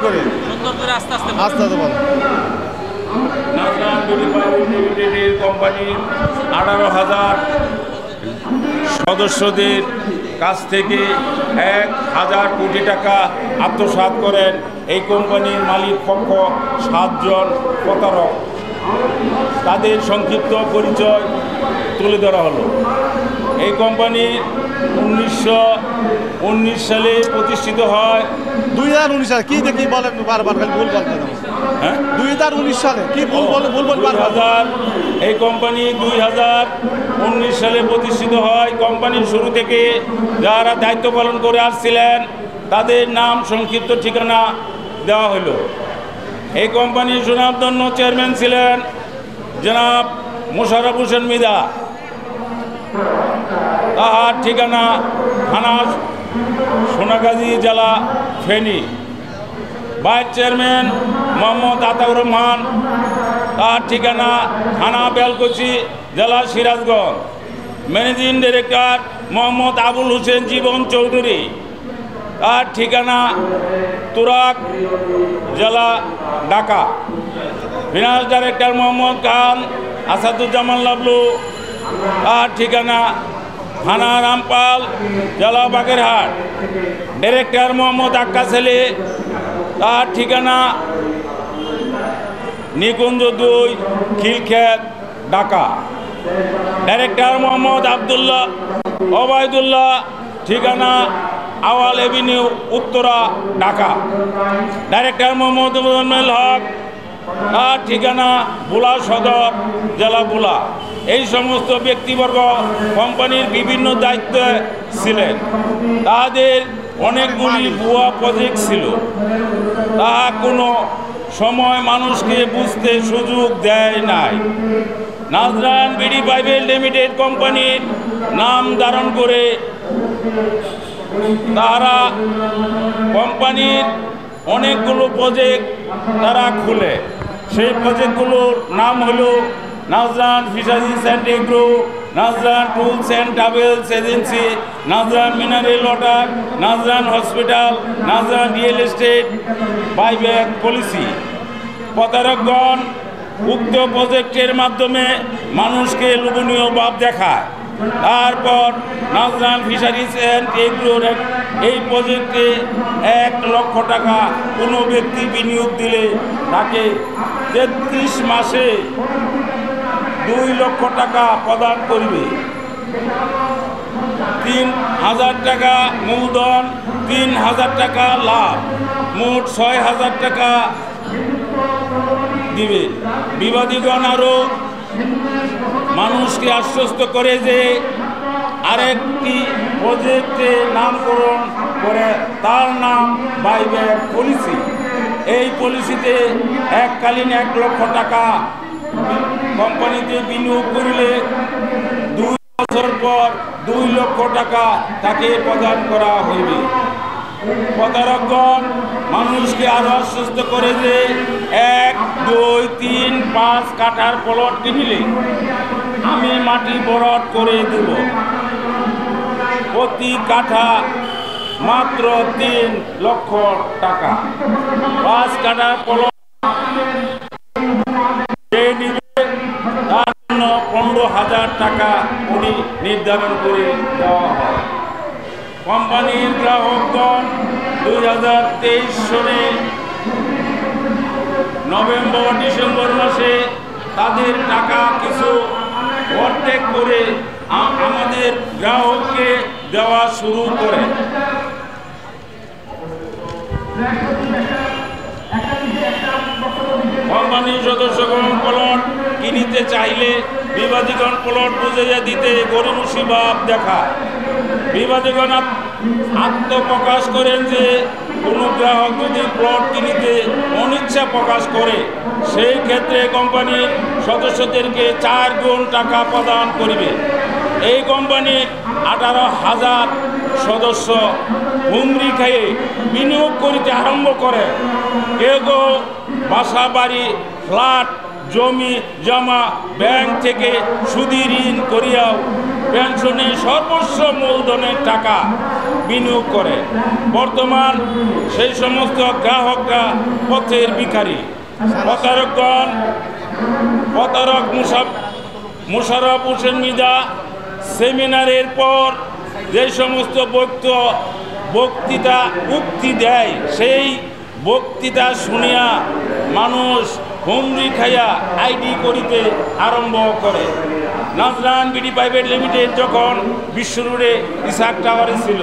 করে সুন্দর করে আস্তে আস্তে আস্তে আস্তে বলো। নাজরান বিডি প্রাইভেট লিমিটেডের কোম্পানির 18,000 সদস্যদের কাছ থেকে 1,000 কোটি টাকা আত্মসাৎ করেন এই কোম্পানির মালিক পক্ষ 7 জন প্রতারক। তাদের সংক্ষিপ্ত পরিচয় তুলে ধরা হলো। এই কোম্পানি 1919 সালে প্রতিষ্ঠিত হয়। 2019 সালে কি দেখি বলেন বারবার খালি ভুল বলতেন। হ্যাঁ, 2019 সালে কি ভুল বলে ভুল বল বারবার। এই কোম্পানি 2019 সালে প্রতিষ্ঠিত হয়। কোম্পানির শুরু থেকে যারা দায়িত্ব পালন করে আসছিলেন তাদের নাম সংক্ষিপ্ত ঠিকানা দেওয়া হলো। এই কোম্পানির সুনামধন্য চেয়ারম্যান ছিলেন জনাব মোশাররফ হোসেন মৃধা। তাহার ঠিকানা থানা সোনাগাজী, জেলা ফেনী। ভাইস চেয়ারম্যান মোহাম্মদ আতাউর রহমান, তার ঠিকানা থানা বেলকুচি, জেলা Sirajganj. Managing director Mohammad Abul Hossain জীবন চৌধুরী, তার ঠিকানা তুরাক, জেলা ঢাকা। ফিনান্স ডাইরেক্টর মোহাম্মদ খান আসাদুজ্জামান লাবলু, তার ঠিকানা থানা রামপাল, জেলা বাগেরহাট। ডিরেক্টর মোহাম্মদ আক্কাস আলী, তার ঠিকানা নিকুঞ্জ 2, খিলক্ষেত, ঢাকা। ডাইরেক্টর মোহাম্মদ ওবায়দুল্লাহ, ঠিকানা আওয়াল এভিনিউ, উত্তরা, ঢাকা। ডাইরেক্টর মোহাম্মদ মোজাম্মেল হক, তার ঠিকানা ভোলা সদর, জেলা ভোলা। এই সমস্ত ব্যক্তিবর্গ কোম্পানির বিভিন্ন দায়িত্বে ছিলেন। তাদের অনেকগুলি ভুয়া প্রজেক্ট ছিল, তাহা কোনো সময় মানুষকে বুঝতে সুযোগ দেয় নাই। নাজরান বিডি প্রাইভেট লিমিটেড কোম্পানির নাম ধারণ করে তারা কোম্পানির অনেকগুলো প্রজেক্ট তারা খুলে। সেই প্রজেক্টগুলোর নাম হলো Nazran fisheries and agro, Nazran tools and travels agency, Nazran mineral water, Nazran hospital, Nazran real estate, buyback policy. প্রতারকগণ উক্ত প্রজেক্টের মাধ্যমে মানুষকে লোভনীয় ভাব দেখায়। তারপর নাজরান ফিশারিজ অ্যান্ড এগ্রোর এই প্রজেক্টে 1 লক্ষ টাকা কোনো ব্যক্তি বিনিয়োগ দিলে তাকে 33 মাসে 2 লক্ষ টাকা প্রদান করবে। 3,000 টাকা মূলধন, 3,000 টাকা লাভ, মোট 6,000 টাকা দিবে। বিবাদীগণ আরও মানুষকে আশ্বস্ত করে যে আরেকটি প্রজেক্টে নামকরণ করে, তার নাম বাইব্যাক পলিসি। এই পলিসিতে এককালীন 1 লক্ষ টাকা কোম্পানিতে বিনিয়োগ করলে 2 বছর পর 2 লক্ষ টাকা তাকে প্রদান করা হইবে। প্রতারকগণ মানুষকে আরো আশ্বস্ত করে যে 1, 2, 3, 5 কাঠার প্লট কিনলে আমি মাটি বরাদ করে দেব। প্রতি কাঠা মাত্র 3 লক্ষ টাকা। 5 কাঠার প্লট তার জন্য 15,000 টাকা উনি নির্ধারণ করে দেওয়া হয়। কোম্পানির গ্রাহকগণ 2023 সালে নভেম্বর ডিসেম্বর মাসে তাদের টাকা কিছু অর্ধেক করে আমাদের গ্রাহককে দেওয়া শুরু করে। কোম্পানির সদস্যগণ প্লট কিনিতে চাইলে বিবাদীগণ প্লট বুঝাইয়া দিতে গরিমসি ভাব দেখায়। বিবাদীগণ আত্মপ্রকাশ করেন যে কোনো গ্রাহক যদি প্লট কিনিতে অনিচ্ছা প্রকাশ করে সেই ক্ষেত্রে কোম্পানির সদস্যদেরকে 4 গুণ টাকা প্রদান করিবে। এই কোম্পানির 18,000 সদস্য হুমড়ি খেয়ে বিনিয়োগ করিতে আরম্ভ করে। কেউ কেউ বাসা বাড়ি, ফ্ল্যাট, জমি জমা, ব্যাংক থেকে সুদি ঋণ করিয়াও পেনশনে সর্বস্ব মূলধনের টাকা বিনিয়োগ করে। বর্তমান সেই সমস্ত গ্রাহকরা পথের ভিখারি। প্রতারক মোশাররফ হোসেন মৃধা সেমিনারের পর যে সমস্ত বক্তৃতা উক্তি দেয়, সেই বক্তৃতা শুনিয়া মানুষ হুমড়ি খাইয়া আইডি করিতে আরম্ভ করে। নাজরান বিডি প্রাইভেট লিমিটেড যখন বিশ্ব রোডে ইসাক টাওয়ারে ছিল,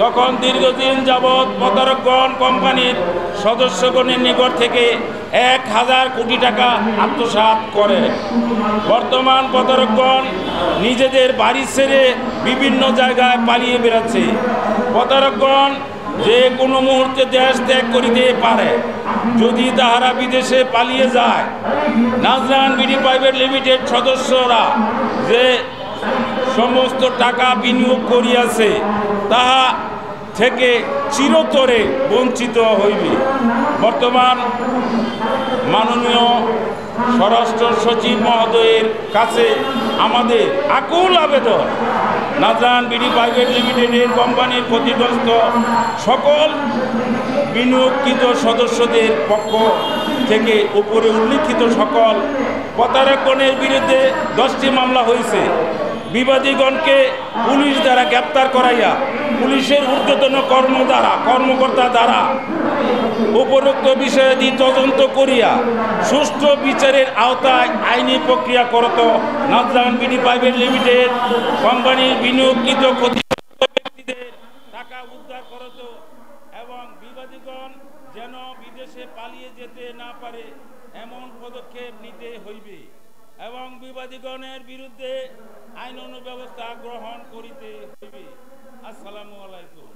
তখন দীর্ঘদিন যাবৎ প্রতারকগণ কোম্পানির সদস্যগণের নিকট থেকে 1000 কোটি টাকা আত্মসাৎ করে। বর্তমান প্রতারকগণ নিজেদের বাড়ি ছেড়ে বিভিন্ন জায়গায় পালিয়ে বেড়াচ্ছে। প্রতারকগণ যে কোনো মুহূর্তে দেশ ত্যাগ করিতে পারে যদি তাহারা বিদেশে পালিয়ে যায়। নাজরান বিডি প্রাইভেট লিমিটেড সদস্যরা যে সমস্ত টাকা বিনিয়োগ করিয়াছে তাহা থেকে চিরতরে বঞ্চিত হইবে। বর্তমান মাননীয় স্বরাষ্ট্র সচিব মহোদয়ের কাছে আমাদের আকুল আবেদন, নাজরান বিডি প্রাইভেট লিমিটেডের কোম্পানির ক্ষতিগ্রস্ত সকল বিনিয়োগকৃত সদস্যদের পক্ষ থেকে উপরে উল্লিখিত সকল প্রতারকগণের বিরুদ্ধে 10টি মামলা হয়েছে। বিবাদীগণকে পুলিশ দ্বারা গ্রেপ্তার করাইয়া পুলিশের ঊর্ধ্বতন কর্মকর্তা দ্বারা উপরোক্ত বিষয়াদি তদন্ত করিয়া সুষ্ঠু বিচারের আওতায় আইনি প্রক্রিয়া করত নাজরান বিডি প্রাইভেট লিমিটেড কোম্পানির বিনিয়োগকৃত ক্ষতিগ্রস্ত ব্যক্তিদের টাকা উদ্ধার করত এবং বিবাদীগণ যেন বিদেশে পালিয়ে যেতে না পারে এমন পদক্ষেপ নিতে হইবে এবং বিবাদীগণের বিরুদ্ধে আইন ব্যবস্থা গ্রহণ করিতে হইবে। আসসালামু আলাইকুম।